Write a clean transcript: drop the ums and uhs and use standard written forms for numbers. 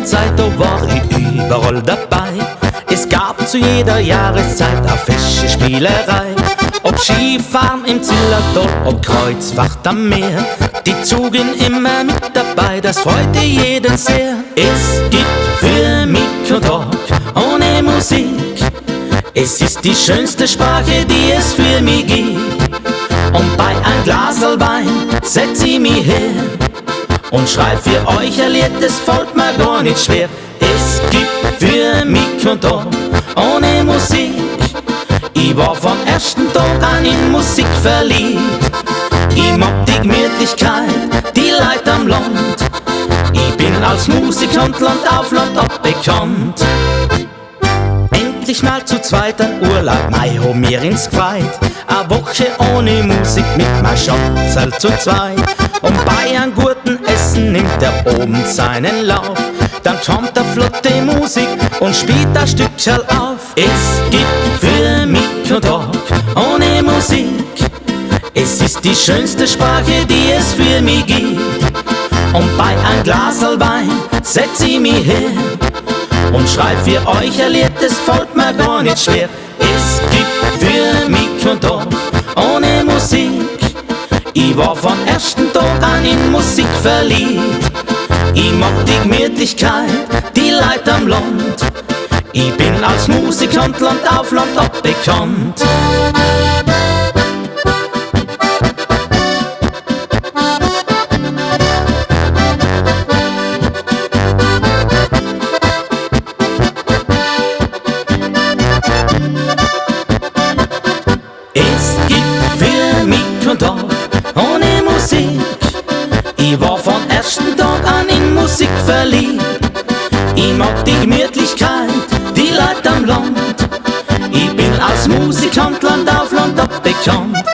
Zeit, da war ich überall dabei. Es gab zu jeder Jahreszeit eine fesche Spielerei. Ob Skifahren im Zillertal, ob Kreuzfahrt am Meer, die zogen immer mit dabei, das freute jeden sehr. Es gibt für mich keinen Tag ohne Musik. Es ist die schönste Sprache, die es für mich gibt. Und bei ein Glasl Wein setz ich mich her und schreib für euch ein Lied, das fällt mir gar nicht schwer. Es gibt für mich keinen Tag ohne Musik. Ich war vom ersten Tag an in Musik verliebt. Ich mag die Gemütlichkeit, die Leute am Land. Ich bin als Musikant Land auf Land ab bekannt. Endlich mal zu zweit ein Urlaub, mei ho mir ins Gefeit. A Woche ohne Musik mit mein Schatzel zu zweit. Und bei einem guten Essen nimmt der oben seinen Lauf. Dann kommt der flotte Musik und spielt ein Stückchen auf. Es gibt für mich keinen Tag ohne Musik. Es ist die schönste Sprache, die es für mich gibt. Und bei ein Glasl Wein setz ich mich her und schreib für euch ein Lied, das fällt mir gar nicht schwer. Es gibt für mich keinen Tag ohne Musik. Ich war vom ersten Tag an in Musik verliebt. Ich mag die Gemütlichkeit, die Leute am Land. Ich bin als Musikant Land auf Land ab bekannt. Es gibt für mich keinen Tag ohne Musik. Ich war von ersten Tag an in Musik verliebt. Ich mag die Gemütlichkeit, die Leute am Land. Ich bin als Musikant Land auf Land ab bekannt.